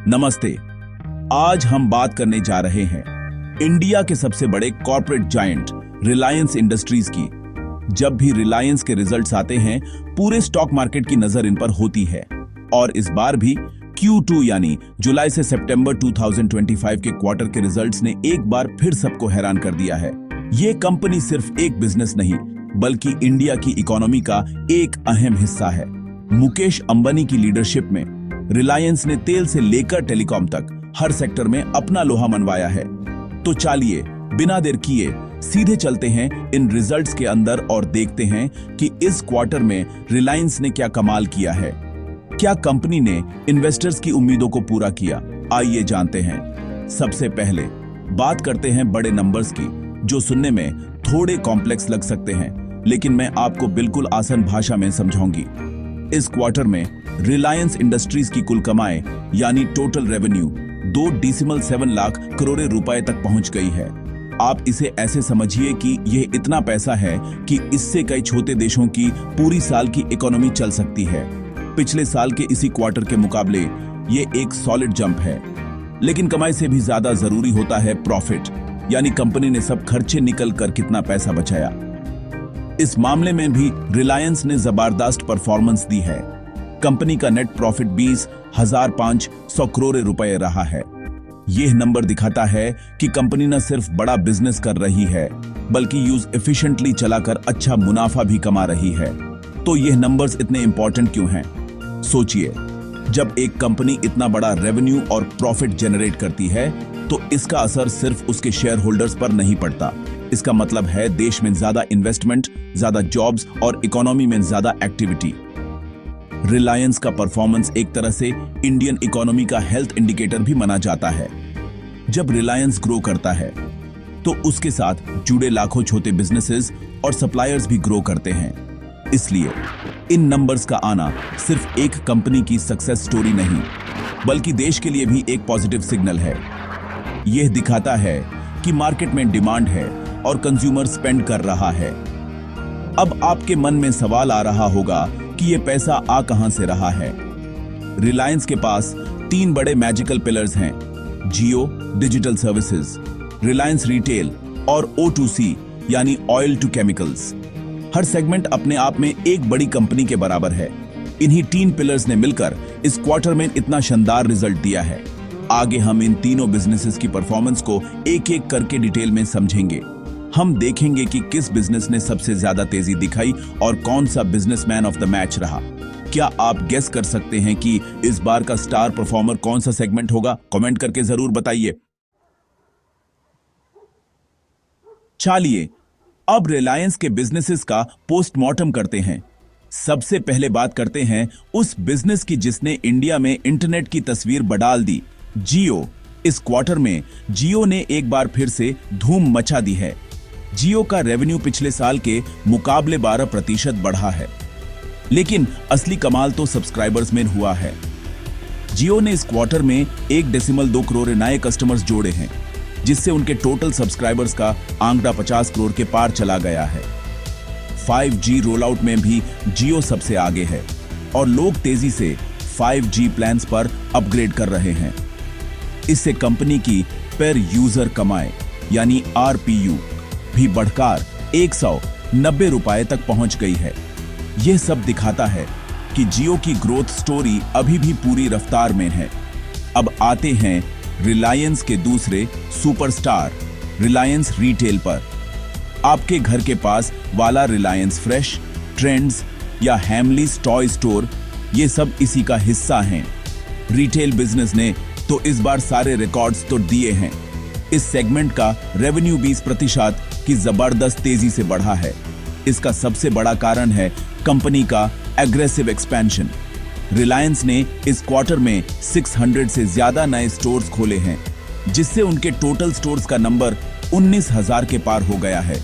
नमस्ते। आज हम बात करने जा रहे हैं इंडिया के सबसे बड़े कॉर्पोरेट जायंट रिलायंस इंडस्ट्रीज की। जब भी रिलायंस के रिजल्ट्स आते हैं, पूरे स्टॉक मार्केट की नजर इन पर होती है और इस बार भी Q2 यानी जुलाई से सितंबर 2025 के क्वार्टर के रिजल्ट्स ने एक बार फिर सबको हैरान कर दिया है। ये कंपनी सिर्फ एक बिजनेस नहीं, बल्कि इंडिया की इकोनॉमी का एक अहम हिस्सा है। मुकेश अंबानी की लीडरशिप में रिलायंस ने तेल से लेकर टेलीकॉम तक हर सेक्टर में अपना लोहा मनवाया है। तो चलिए बिना देर किए सीधे चलते हैं इन रिजल्ट्स के अंदर और देखते हैं कि इस क्वार्टर में रिलायंस ने क्या कमाल किया है। क्या कंपनी ने इन्वेस्टर्स की उम्मीदों को पूरा किया? आइए जानते हैं। सबसे पहले बात करते हैं बड़े नंबर्स की, जो सुनने में थोड़े कॉम्प्लेक्स लग सकते हैं, लेकिन मैं आपको बिल्कुल आसान भाषा में समझाऊंगी। इस क्वार्टर में रिलायंस इंडस्ट्रीज की कुल कमाई यानी टोटल रेवेन्यू 2.7 लाख करोड़ रुपए तक पहुंच गई है। आप इसे ऐसे समझिए कि यह इतना पैसा है कि इससे कई छोटे देशों की पूरी साल की इकोनॉमी चल सकती है। पिछले साल के इसी क्वार्टर के मुकाबले ये एक सॉलिड जंप है। लेकिन कमाई से भी ज्यादा जरूरी होता है प्रॉफिट, यानी कंपनी ने सब खर्चे निकल कर कितना पैसा बचाया। इस मामले में भी रिलायंस ने जबरदस्त परफॉर्मेंस दी है। कंपनी का नेट प्रॉफिट 20,500 करोड़ रुपए रहा है। यह नंबर दिखाता है कि कंपनी न सिर्फ बड़ा बिजनेस कर रही है, बल्कि यूज एफिशिएंटली चलाकर अच्छा मुनाफा भी कमा रही है। तो यह नंबर्स इतने इंपॉर्टेंट क्यों हैं? सोचिए, जब एक कंपनी इतना बड़ा रेवेन्यू और प्रॉफिट जनरेट करती है, तो इसका असर सिर्फ उसके शेयर होल्डर्स पर नहीं पड़ता। इसका मतलब है देश में ज्यादा इन्वेस्टमेंट, ज्यादा जॉब्स और इकोनॉमी में ज्यादा एक्टिविटी। रिलायंस का परफॉर्मेंस एक तरह से इंडियन इकोनॉमी का हेल्थ इंडिकेटर भी माना जाता है। जब रिलायंस ग्रो करता है, तो उसके साथ जुड़े लाखों छोटे बिजनेसेस और सप्लायर्स भी ग्रो करते हैं। इसलिए इन नंबर्स का आना सिर्फ एक कंपनी की सक्सेस स्टोरी नहीं, बल्कि देश के लिए भी एक पॉजिटिव सिग्नल है। यह दिखाता है कि मार्केट में डिमांड है और कंज्यूमर स्पेंड कर रहा है। अब आपके मन में सवाल आ रहा होगा कि यह पैसा आ कहां से रहा है। रिलायंस के पास 3 बड़े मैजिकल पिलर्स हैं: Jio digital services, Reliance retail और O2C यानी ऑयल टू केमिकल्स। हर सेगमेंट अपने आप में एक बड़ी कंपनी के बराबर है। इन्हीं 3 पिलर्स ने मिलकर इस क्वार्टर में इतना शानदार रिजल्ट दिया है। आगे हम इन तीनों बिजनेसेस की परफॉर्मेंस को एक एक करके डिटेल में समझेंगे। हम देखेंगे कि किस बिजनेस ने सबसे ज्यादा तेजी दिखाई और कौन सा बिजनेसमैन ऑफ द मैच रहा। क्या आप गेस कर सकते हैं कि इस बार का स्टार परफॉर्मर कौन सा सेगमेंट होगा? कमेंट करके जरूर बताइए। चलिए अब रिलायंस के बिजनेसेस का पोस्टमार्टम करते हैं। सबसे पहले बात करते हैं उस बिजनेस की जिसने इंडिया में इंटरनेट की तस्वीर बदल दी, जियो। इस क्वार्टर में जियो ने एक बार फिर से धूम मचा दी है। जियो का रेवेन्यू पिछले साल के मुकाबले 12% बढ़ा है, लेकिन असली कमाल तो सब्सक्राइबर्स में हुआ है। जियो ने इस क्वार्टर में 1.2 करोड़ नए कस्टमर्स जोड़े हैं, जिससे उनके टोटल सब्सक्राइबर्स का आंकड़ा 50 करोड़ के पार चला गया है। 5G रोल आउट में भी जियो सबसे आगे है और लोग तेजी से 5G प्लान्स पर अपग्रेड कर रहे हैं। इससे कंपनी की पर यूजर कमाई यानी RPU भी बढ़कर 190 रुपए तक पहुंच गई है। यह सब दिखाता है कि जियो की ग्रोथ स्टोरी अभी भी पूरी रफ्तार में है। अब आते हैं रिलायंस के दूसरे सुपरस्टार रिलायंस रिटेल पर। आपके घर के पास वाला रिलायंस फ्रेश, ट्रेंड्स या हैमलीज टॉय स्टोर, ये सब इसी का हिस्सा हैं। रिटेल बिजनेस ने तो इस बार सारे रिकॉर्ड्स तो दिए हैं। इस सेगमेंट का रेवेन्यू 20% की जबरदस्त तेजी से बढ़ा है। इसका सबसे बड़ा कारण है कंपनी का एग्रेसिव एक्सपेंशन। रिलायंस ने इस क्वार्टर में 600 से ज्यादा नए स्टोर्स खोले हैं, जिससे उनके टोटल स्टोर्स का नंबर 19,000 के पार हो गया है।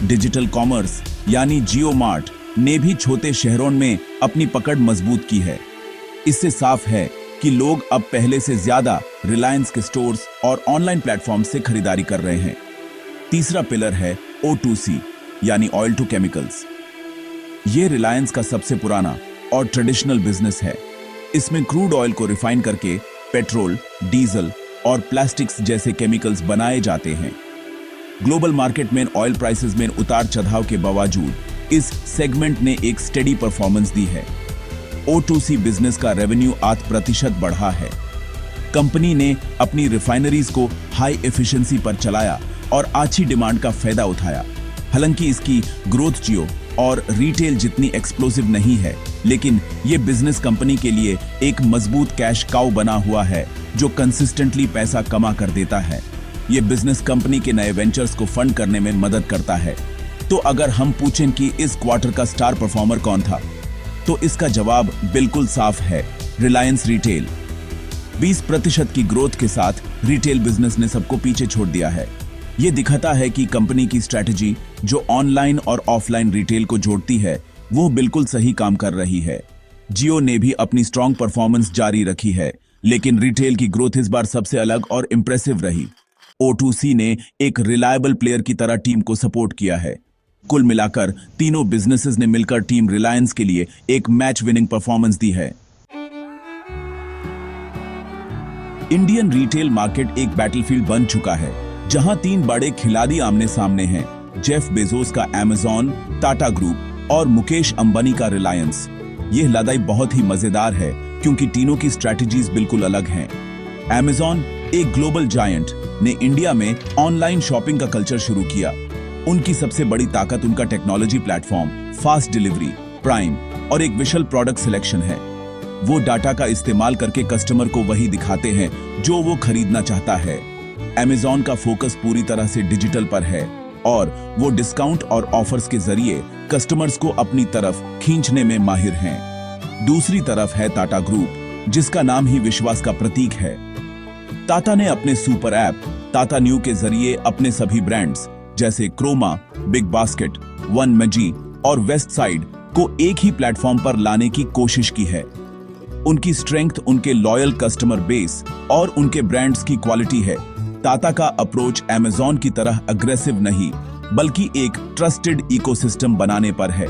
डिजिटल कॉमर्स यानी जियो मार्ट ने भी छोटे शहरों में अपनी पकड़ मजबूत की है। इससे साफ है कि लोग अब पहले से ज्यादा रिलायंस के स्टोर्स और ऑनलाइन प्लेटफॉर्म से खरीदारी कर रहे हैं। तीसरा पिलर है O2C यानी ऑयल टू केमिकल्स। ये रिलायंस का सबसे पुराना और ट्रेडिशनल बिजनेस है। इसमें क्रूड ऑयल को रिफाइन करके पेट्रोल, डीजल और प्लास्टिक्स जैसे केमिकल्स बनाए जाते हैं। ग्लोबल मार्केट में ऑयल प्राइसेस में उतार चढ़ाव के बावजूद इस सेगमेंट ने एक स्टेडी परफॉर्मेंस दी है। O2C बिजनेस का रेवेन्यू 8% बढ़ा है। कंपनी ने अपनी रिफाइनरीज को हाई एफिशिएंसी पर चलाया और अच्छी डिमांड का फायदा उठाया। हालांकि इसकी ग्रोथ जियो और रिटेल जितनी एक्सप्लोसिव नहीं है, लेकिन ये बिजनेस कंपनी के लिए एक मजबूत कैश काउ बना हुआ है जो कंसिस्टेंटली पैसा कमा कर देता है। ये बिजनेस कंपनी के नए वेंचर्स को फंड करने में मदद करता है। तो अगर हम पूछें कि इस क्वार्टर का स्टार परफॉर्मर कौन था, तो इसका जवाब बिल्कुल साफ है, रिलायंस रिटेल। 20% की ग्रोथ के साथ रिटेल बिजनेस ने सबको पीछे छोड़ दिया है। ये दिखाता है कि कंपनी की स्ट्रैटेजी जो ऑनलाइन और ऑफलाइन रिटेल को जोड़ती है वो बिल्कुल सही काम कर रही है। जियो ने भी अपनी स्ट्रॉन्ग परफॉर्मेंस जारी रखी है, लेकिन रिटेल की ग्रोथ इस बार सबसे अलग और इंप्रेसिव रही। O2C ने एक रिलायबल प्लेयर की तरह टीम को सपोर्ट किया है। कुल मिलाकर तीनों बिजनेसेस ने मिलकर टीम रिलायंस के लिए एक मैच विनिंग परफॉर्मेंस दी है। इंडियन रिटेल मार्केट एक बैटलफील्ड बन चुका है, जहां 3 बड़े खिलाड़ी आमने सामने हैं, जेफ बेजोस का Amazon, टाटा ग्रुप और मुकेश अंबानी का रिलायंस। यह लड़ाई बहुत ही मजेदार है क्योंकि तीनों की स्ट्रैटेजीज बिल्कुल अलग हैं। Amazon, एक ग्लोबल जायंट, ने इंडिया में ऑनलाइन शॉपिंग का कल्चर शुरू किया। उनकी सबसे बड़ी ताकत उनका technology platform, fast delivery, prime और एक विशाल प्रोडक्ट सिलेक्शन है। वो डाटा का इस्तेमाल करके कस्टमर को वही दिखाते हैं जो वो खरीदना चाहता है। Amazon का फोकस पूरी तरह से डिजिटल पर है और वो डिस्काउंट और ऑफर्स के जरिए कस्टमर्स को अपनी तरफ खींचने में माहिर हैं। दूसरी तरफ है टाटा ग्रुप, जिसका नाम ही विश्वास का प्रतीक है। टाटा ने अपने सुपर ऐप टाटा न्यू के जरिए अपने सभी ब्रांड्स जैसे क्रोमा, बिग बास्केट, वन मजी और वेस्ट साइड को एक ही प्लेटफॉर्म पर लाने की कोशिश की है। उनकी स्ट्रेंथ उनके लॉयल कस्टमर बेस और उनके ब्रांड्स की क्वालिटी है। टाटा का अप्रोच Amazon की तरह अग्रेसिव नहीं, बल्कि एक ट्रस्टेड इकोसिस्टम बनाने पर है।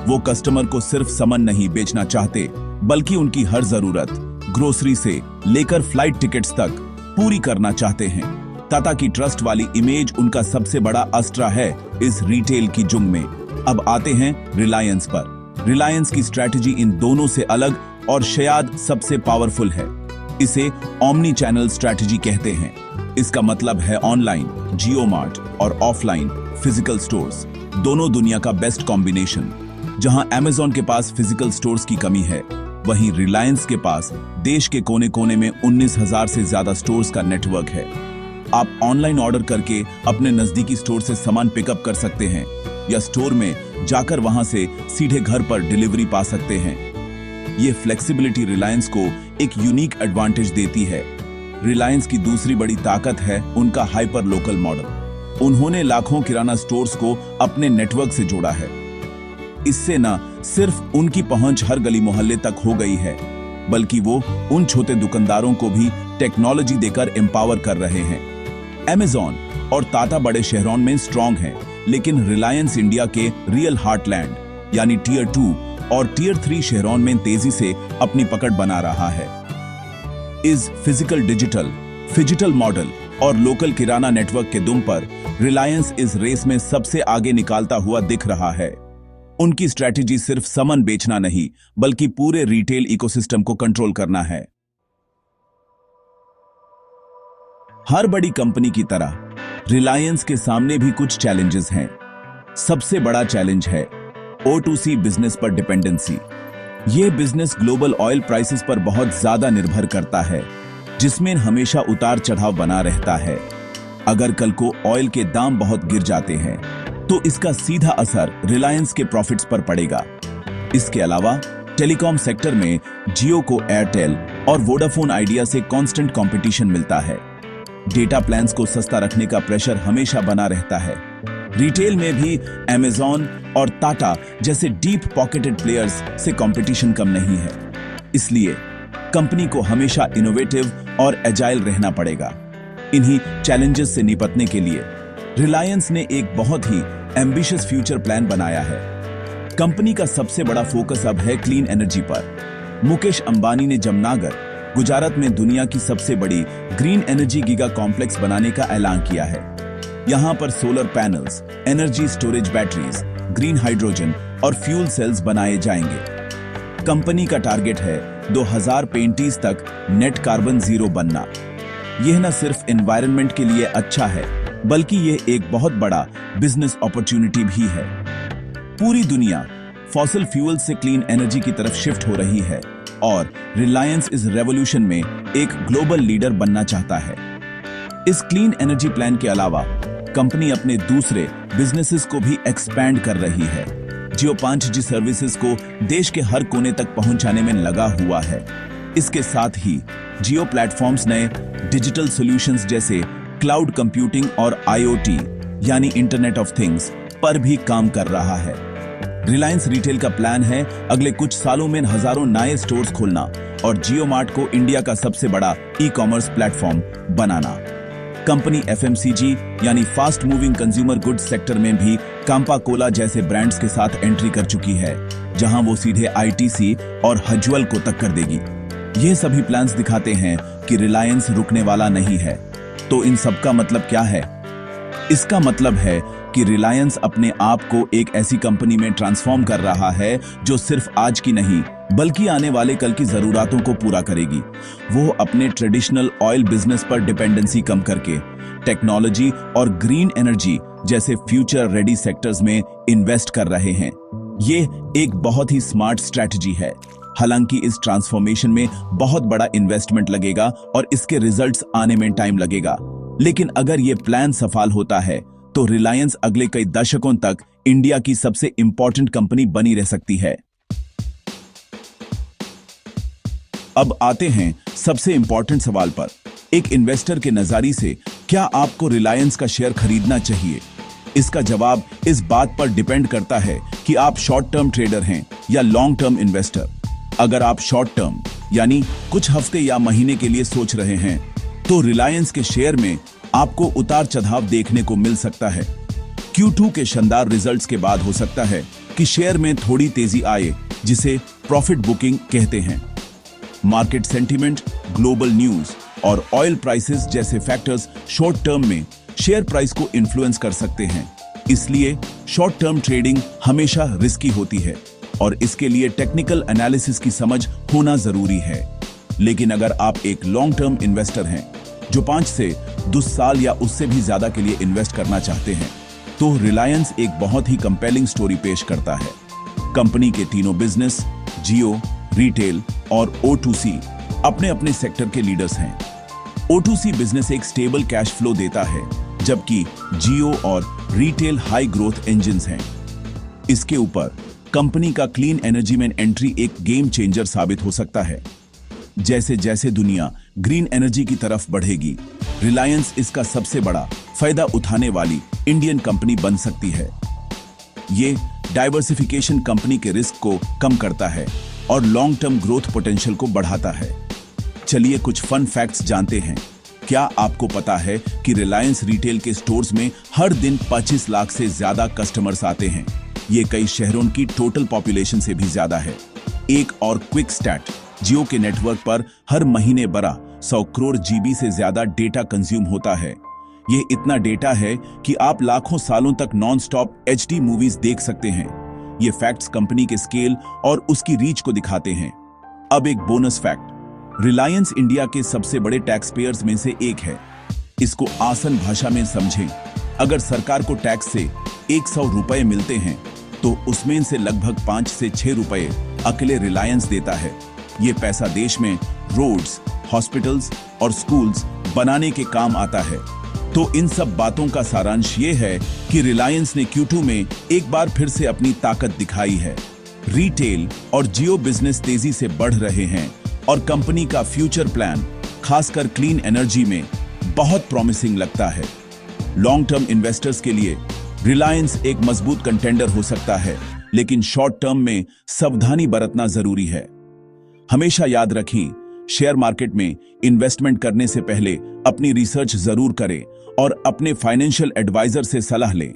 वो कस्टमर को सिर्फ सामान नहीं बेचना चाहते, बल्कि उनकी हर जरूरत, ग्रोसरी से लेकर फ्लाइट टिकट्स तक, पूरी करना चाहते हैं। टाटा की ट्रस्ट वाली इमेज उनका सबसे बड़ा अस्त्र है इस रिटेल की जुंग में। अब आते हैं रिलायंस पर। रिलायंस की स्ट्रैटेजी इन दोनों से अलग और शायद सबसे पावरफुल है। इसे ओमनी चैनल स्ट्रैटेजी कहते हैं। इसका मतलब है ऑनलाइन जियो मार्ट और ऑफलाइन फिजिकल स्टोर्स, दोनों दुनिया का बेस्ट कॉम्बिनेशन। जहां Amazon के पास फिजिकल स्टोर्स की कमी है, वहीं रिलायंस के पास देश के कोने कोने में 19,000 से ज्यादा स्टोर्स का नेटवर्क है। आप ऑनलाइन ऑर्डर करके अपने नजदीकी स्टोर से सामान पिकअप कर सकते हैं या स्टोर में जाकर वहां से सीधे घर पर डिलीवरी पा सकते हैं। ये फ्लेक्सिबिलिटी रिलायंस को एक यूनिक एडवांटेज देती है। रिलायंस की दूसरी बड़ी ताकत है उनका हाइपर लोकल मॉडल। उन्होंने लाखों किराना स्टोर्स को अपने नेटवर्क से जोड़ा है। इससे न सिर्फ उनकी पहुंच हर गली मोहल्ले तक हो गई है, बल्कि वो उन छोटे दुकानदारों को भी टेक्नोलॉजी देकर एम्पावर कर रहे हैं। Amazon और टाटा बड़े शहरों में स्ट्रांग हैं, लेकिन रिलायंस इंडिया के रियल हार्टलैंड यानी टियर 2 और टियर 3 शहरों में तेजी से अपनी पकड़ बना रहा है। इस फिजिकल डिजिटल मॉडल और लोकल किराना नेटवर्क के दुम पर रिलायंस इस रेस में सबसे आगे निकालता हुआ दिख रहा है। उनकी स्ट्रैटेजी सिर्फ सामान बेचना नहीं, बल्कि पूरे रिटेल इकोसिस्टम को कंट्रोल करना है। हर बड़ी कंपनी की तरह रिलायंस के सामने भी कुछ चैलेंजेस हैं। सबसे बड़ा चैलेंज है O2C बिजनेस पर डिपेंडेंसी। यह बिजनेस ग्लोबल ऑयल प्राइसेस पर बहुत ज्यादा निर्भर करता है, जिसमें हमेशा उतार चढ़ाव बना रहता है। अगर कल को ऑयल के दाम बहुत गिर जाते हैं, तो इसका सीधा असर रिलायंस के प्रॉफिट्स पर पड़ेगा। इसके अलावा टेलीकॉम सेक्टर में जियो को एयरटेल और वोडाफोन आइडिया से कांस्टेंट कंपटीशन मिलता है। डेटा प्लान्स को सस्ता रखने का प्रेशर हमेशा बना रहता है। रिटेल में भी Amazon और टाटा जैसे डीप पॉकेटेड प्लेयर्स से कंपटीशन कम नहीं है। इसलिए कंपनी को हमेशा इनोवेटिव और एजाइल रहना पड़ेगा। इन्हीं चैलेंजेस से निपटने के लिए रिलायंस ने एक बहुत ही एम्बिशियस फ्यूचर प्लान बनाया है। कंपनी का सबसे बड़ा फोकस अब है क्लीन एनर्जी पर। मुकेश अंबानी ने जमनागर गुजरात में दुनिया की सबसे बड़ी ग्रीन एनर्जी गीगा कॉम्प्लेक्स बनाने का ऐलान किया है। यहाँ पर solar panels, energy storage batteries, green hydrogen और फ्यूल सेल्स बनाए जाएंगे। कंपनी का टारगेट है 2035 तक नेट कार्बन जीरो बनना। यह न सिर्फ एनवायरनमेंट के लिए अच्छा है, बल्कि यह एक बहुत बड़ा बिजनेस अपॉर्चुनिटी भी है। पूरी दुनिया फॉसिल फ्यूल से क्लीन एनर्जी की तरफ शिफ्ट हो रही है और रिलायंस इस रेवोल्यूशन में एक ग्लोबल लीडर बनना चाहता है। इस क्लीन एनर्जी प्लान के अलावा कंपनी अपने दूसरे बिजनेसेस को भी एक्सपैंड कर रही है। जियो 5G सर्विसेज को देश के हर कोने तक पहुंचाने में लगा हुआ है। इसके साथ ही जियो प्लेटफॉर्म्स नए डिजिटल सॉल्यूशंस जैसे क्लाउड कंप्यूटिंग और IoT यानी इंटरनेट ऑफ थिंग्स पर भी काम कर रहा है। रिलायंस रिटेल का प्लान है अगले कुछ सालों में हजारों नए स्टोर्स खोलना और जियो मार्ट को इंडिया का सबसे बड़ा ई-कॉमर्स प्लेटफॉर्म बनाना। कंपनी FMCG यानी fast moving consumer goods sector में भी कांपा कोला जैसे ब्रांड्स के साथ एंट्री कर चुकी है, जहां वो सीधे ITC और हज्वल को टक्कर देगी। ये सभी प्लान्स दिखाते हैं कि रिलायंस रुकने वाला नहीं है। तो इन सब का मतलब क्या है? इसका मतलब है कि रिलायंस अपने आप को एक ऐसी कंपनी में ट्रांसफॉर्म कर रहा है जो सिर्फ आज की नहीं बल्कि आने वाले कल की जरूरतों को पूरा करेगी। वो अपने ट्रेडिशनल ऑयल बिजनेस पर डिपेंडेंसी कम करके टेक्नोलॉजी और ग्रीन एनर्जी जैसे फ्यूचर रेडी सेक्टर्स में इन्वेस्ट कर रहे हैं। ये एक बहुत ही स्मार्ट स्ट्रैटेजी है। हालांकि इस ट्रांसफॉर्मेशन में बहुत बड़ा इन्वेस्टमेंट लगेगा और इसके रिजल्ट्स आने में टाइम लगेगा, लेकिन अगर ये प्लान सफल होता है तो रिलायंस अगले कई दशकों तक इंडिया की सबसे इंपॉर्टेंट कंपनी बनी रह सकती है। अब आते हैं सबसे इंपॉर्टेंट सवाल पर। एक इन्वेस्टर के नजरिए से क्या आपको रिलायंस का शेयर खरीदना चाहिए? इसका जवाब इस बात पर डिपेंड करता है कि आप शॉर्ट टर्म ट्रेडर हैं या लॉन्ग टर्म इन्वेस्टर। अगर आप शॉर्ट टर्म यानी कुछ हफ्ते या महीने के लिए सोच रहे हैं तो रिलायंस के शेयर में आपको उतार चढ़ाव देखने को मिल सकता है। Q2 के शानदार रिजल्ट्स के बाद हो सकता है कि शेयर में थोड़ी तेजी आए, जिसे प्रॉफिट बुकिंग कहते हैं। मार्केट सेंटीमेंट, ग्लोबल न्यूज और ऑयल प्राइसेस जैसे फैक्टर्स शॉर्ट टर्म में शेयर प्राइस को इन्फ्लुएंस कर सकते हैं। इसलिए शॉर्ट टर्म ट्रेडिंग हमेशा रिस्की होती है और इसके लिए टेक्निकल एनालिसिस की समझ होना जरूरी है। लेकिन अगर आप एक लॉन्ग टर्म इन्वेस्टर हैं जो 5 से 10 साल या उससे भी ज्यादा के लिए इन्वेस्ट करना चाहते हैं, तो रिलायंस एक बहुत ही कंपेलिंग स्टोरी पेश करता है। कंपनी के तीनों बिजनेस, जियो, रिटेल और O2C अपने अपने सेक्टर के लीडर्स हैं। O2C बिजनेस एक स्टेबल कैश फ्लो देता है, जबकि जियो और रिटेल हाई ग्रोथ इंजन्स हैं। इसके ऊपर कंपनी का क्लीन एनर्जी में एंट्री एक गेम चेंजर साबित हो सकता है। जैसे जैसे दुनिया ग्रीन एनर्जी की तरफ बढ़ेगी, रिलायंस इसका सबसे बड़ा फायदा उठाने वाली इंडियन कंपनी बन सकती है। ये डाइवर्सिफिकेशन कंपनी के रिस्क को कम करता है और लॉन्ग टर्म ग्रोथ पोटेंशियल को बढ़ाता है। चलिए कुछ फन फैक्ट्स जानते हैं। क्या आपको पता है कि रिलायंस रिटेल के स्टोर्स में हर दिन 25 लाख से ज्यादा कस्टमर्स आते हैं? ये कई शहरों की टोटल पॉपुलेशन से भी ज्यादा है। एक और क्विक स्टैट, जियो के नेटवर्क पर हर महीने 100 करोड़ GB से ज्यादा डेटा कंज्यूम होता है। ये इतना डेटा है कि आप लाखों सालों तक नॉन स्टॉप HD मूवीज देख सकते हैं। ये फैक्ट्स कंपनी के स्केल और उसकी रीच को दिखाते हैं। अब एक बोनस फैक्ट, रिलायंस इंडिया के सबसे बड़े टैक्स पेयर्स में से एक है। इसको आसान भाषा में समझें। अगर सरकार को टैक्स से 100 रुपए मिलते हैं तो उसमें से लगभग 5 से 6 रुपए अकेले रिलायंस देता है। ये पैसा देश में रोड्स, हॉस्पिटल्स और स्कूल्स बनाने के काम आता है। तो इन सब बातों का सारांश ये है कि रिलायंस ने Q2 में एक बार फिर से अपनी ताकत दिखाई है। रिटेल और जियो बिजनेस तेजी से बढ़ रहे हैं और कंपनी का फ्यूचर प्लान खासकर क्लीन एनर्जी में बहुत प्रॉमिसिंग लगता है। लॉन्ग टर्म इन्वेस्टर्स के लिए रिलायंस एक मजबूत कंटेंडर हो सकता है, लेकिन शॉर्ट टर्म में सावधानी बरतना जरूरी है। हमेशा याद रखें, शेयर मार्केट में इन्वेस्टमेंट करने से पहले अपनी रिसर्च जरूर करें और अपने फाइनेंशियल एडवाइजर से सलाह लें।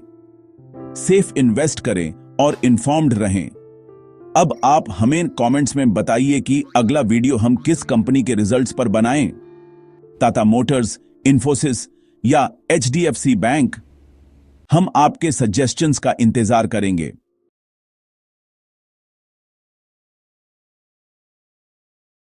सेफ इन्वेस्ट करें और इन्फॉर्म्ड रहें। अब आप हमें कमेंट्स में बताइए कि अगला वीडियो हम किस कंपनी के रिजल्ट्स पर बनाएं, टाटा मोटर्स, इन्फोसिस या एचडीएफसी बैंक। हम आपके सजेशंस का इंतजार करेंगे।